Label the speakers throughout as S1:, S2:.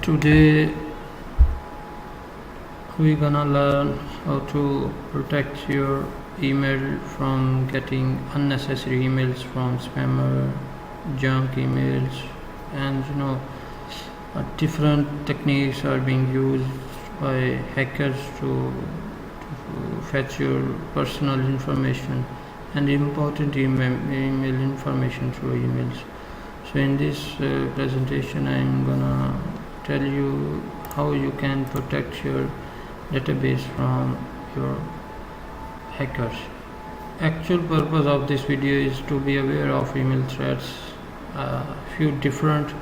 S1: Today we're gonna learn how to protect your email from getting unnecessary emails from spammer, junk emails, and different techniques are being used by hackers to fetch your personal information and important email information through emails. So in this presentation I'm gonna tell you how you can protect your database from your hackers. Actual purpose of this video is to be aware of email threats. Few different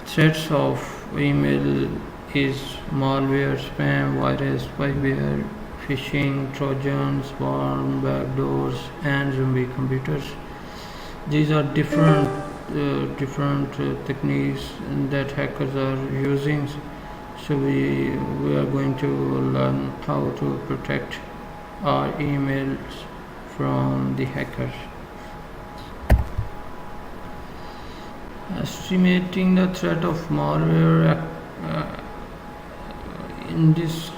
S1: threats of email is malware, spam, virus, spyware, phishing, trojans, worm, backdoors, and zombie computers. These are different techniques that hackers are using. So we are going to learn how to protect our emails from the hackers. Estimating the threat of malware. In this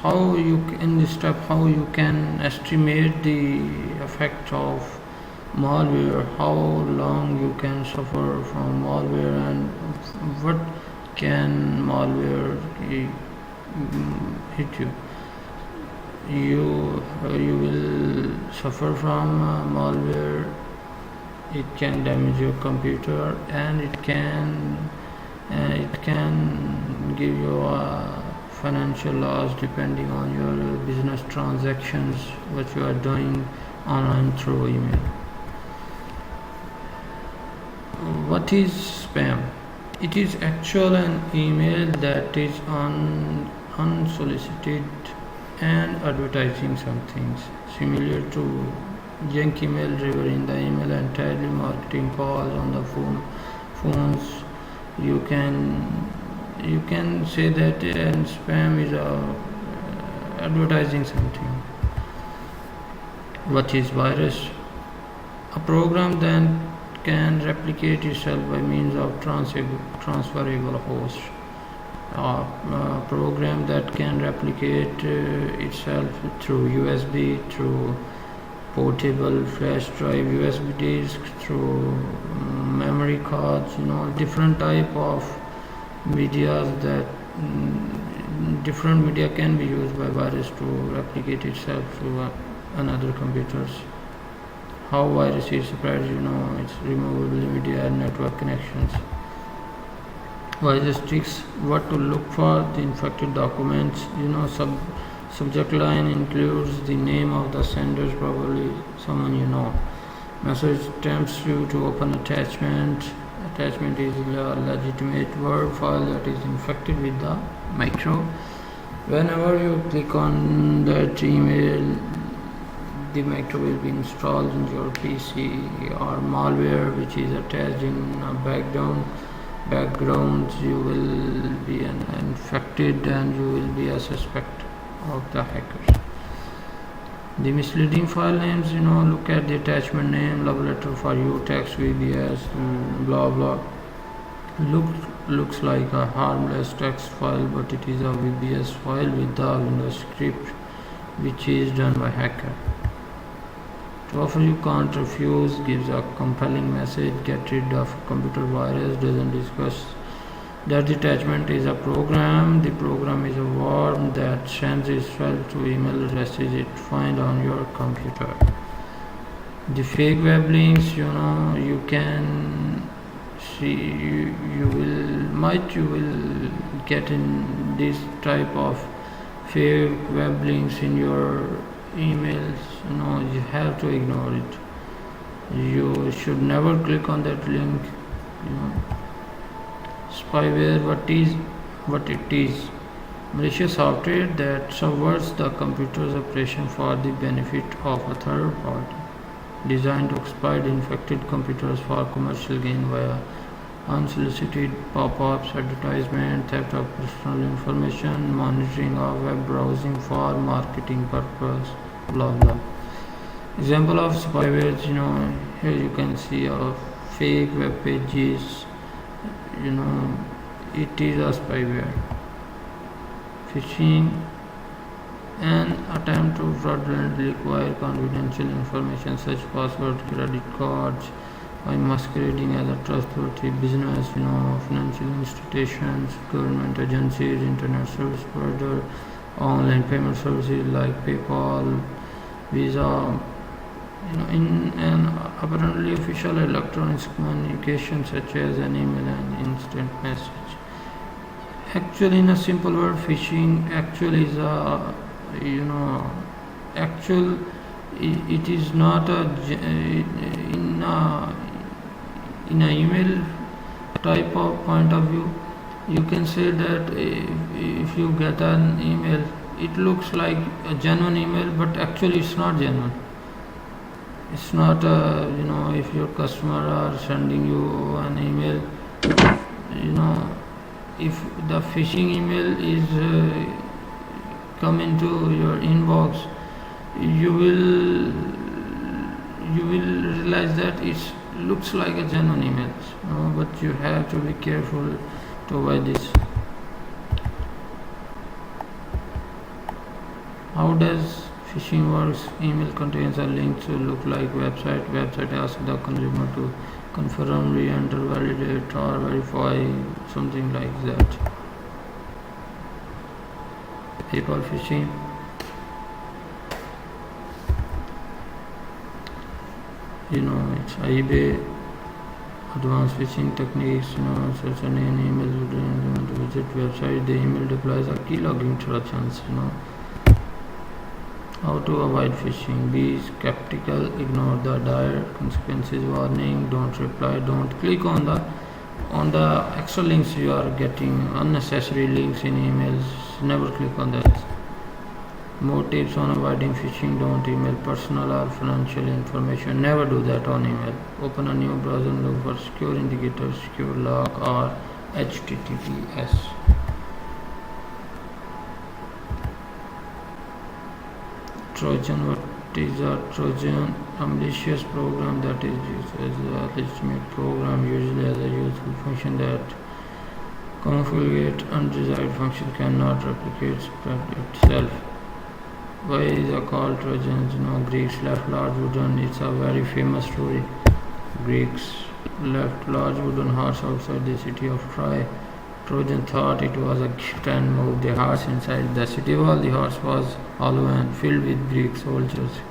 S1: step, how you can estimate the effect of malware, how long you can suffer from malware, and what can malware hit you. You will suffer from malware. It can damage your computer, and it can give you financial loss depending on your business transactions what you are doing online through email. What is spam? It is actually an email that is unsolicited and advertising some things, similar to junk email, delivering the email entirely marketing calls on the phones. You can say that and spam is advertising something. What is virus? A program then can replicate itself by means of transferable host. A program that can replicate itself through USB, through portable flash drive, USB disk, through memory cards, different type of medias that different media can be used by virus to replicate itself to another computers. How virus is spread, it's removable media and network connections. Virus tricks, what to look for, the infected documents, subject line includes the name of the senders, probably someone you know. Message tempts you to open attachment. Attachment is a legitimate Word file that is infected with the micro. Whenever you click on that email, the micro will be installed in your PC, or malware which is attached in a background. You will be infected and you will be a suspect of the hackers. The misleading file names, look at the attachment name, love letter for you, text, VBS, blah blah. Looks like a harmless text file, but it is a VBS file with the Windows script which is done by hacker. To offer you can't refuse, gives a compelling message, get rid of computer virus, doesn't discuss that the attachment is a program. The program is a worm that sends itself to email addresses it finds on your computer. The fake web links, you can see, you will get in this type of fake web links in your emails. You have to ignore it. You should never click on that link. Spyware, what it is? Malicious software that subverts the computer's operation for the benefit of a third party, designed to exploit infected computers for commercial gain via unsolicited pop-ups, advertisement, theft of personal information, monitoring of web browsing for marketing purpose, blah blah. Example of spyware, here you can see a fake web pages, it is a spyware. Phishing, an attempt to fraudulently acquire confidential information such as passwords, credit cards, by masquerading as a trustworthy business, financial institutions, government agencies, internet service provider, online payment services like PayPal, Visa, in an apparently official electronic communication such as an email and instant message. Actually, in a simple word, phishing actually is a, actual. It is not a in a email type of point of view. You can say that if you get an email, it looks like a genuine email, but actually it's not genuine. It's not, if your customer are sending you an email, if the phishing email is come into your inbox, you will realize that it looks like a genuine email. But you have to be careful to avoid this. How does phishing works? Email contains a link to look like website. Website asks the consumer to confirm, re-enter, validate, or verify, something like that. PayPal phishing. It's eBay. Advanced phishing techniques, such an email would to visit website. The email deploys a keylogger instructions. How to avoid phishing? Be skeptical, ignore the dire consequences warning, don't reply, don't click on the extra links you are getting, unnecessary links in emails, never click on that. More tips on avoiding phishing: don't email personal or financial information, never do that on email. Open a new browser and look for secure indicators, secure lock, or HTTPS. Trojan. What is a Trojan? A malicious program that is used as a legitimate program, usually as a useful function that configurates undesired function, cannot replicate itself. Why is it called Trojans? Greeks left large wooden. It's a very famous story. Greeks left large wooden horse outside the city of Troy. Trojan thought it was a gift and moved the horse inside the city wall. The horse was hollow and filled with Greek soldiers.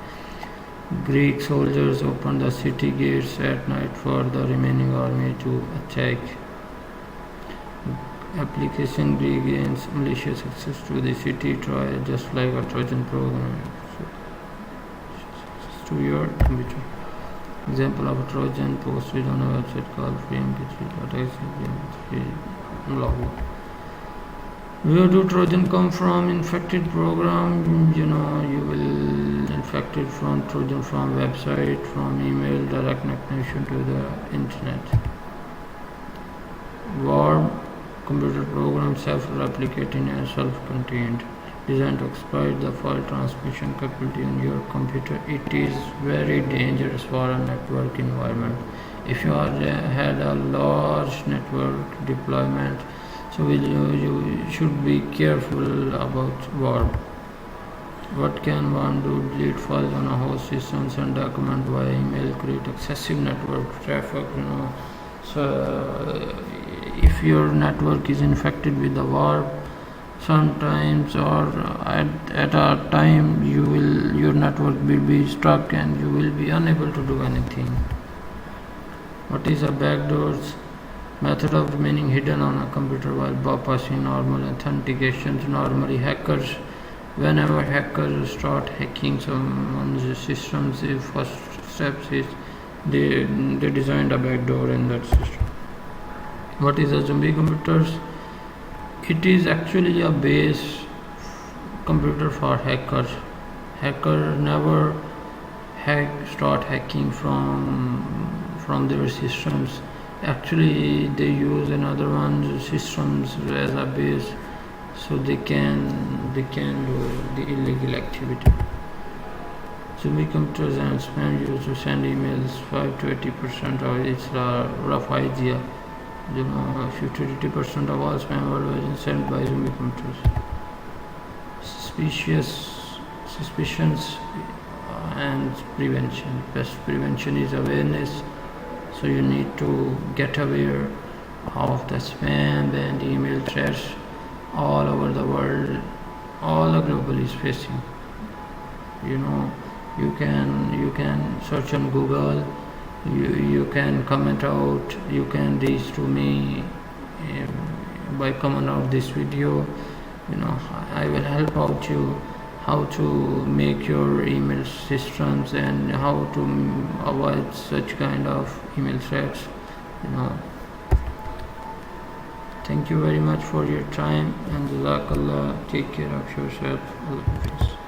S1: Greek soldiers opened the city gates at night for the remaining army to attack. Application Greek gains malicious access to the city Troy, just like a Trojan program to your computer. Example of a Trojan posted on a website called freemp3.exe. Where do Trojan come from? Infected program. You will infect it from Trojan from website, from email, direct connection to the internet. Worm. Computer program self-replicating and self-contained, designed to exploit the file transmission capability on your computer. It is very dangerous for a network environment. If you had a large network deployment, so you should be careful about worm. What can one do? Delete files on a host system, send document via email, create excessive network traffic. So if your network is infected with the worm, sometimes or at a time your network will be stuck and you will be unable to do anything. What is a backdoors? Method of remaining hidden on a computer while bypassing normal authentications. Normally whenever hackers start hacking someone's systems, the first steps is they designed a backdoor in that system. What is a zombie computers? It is actually a base computer for hackers. Hacker never start hacking from their systems. Actually, they use another one's systems as a base, so they can do the illegal activity. Zombie computers and spam used to send emails. 5 to 80% of it's a rough idea. 50 to 80% of all spam worldwide is sent by zombie computers. suspicions and prevention. Best prevention is awareness. So you need to get aware of the spam and email threats all over the world, all the global is facing. You know, you can search on Google, you can comment out, you can reach to me by comment out this video. You know, I will help out you how to make your email systems and how to avoid such kind of email threats. You know, thank you very much for your time, and Jazakallah. Take care of yourself. Allah Hafiz.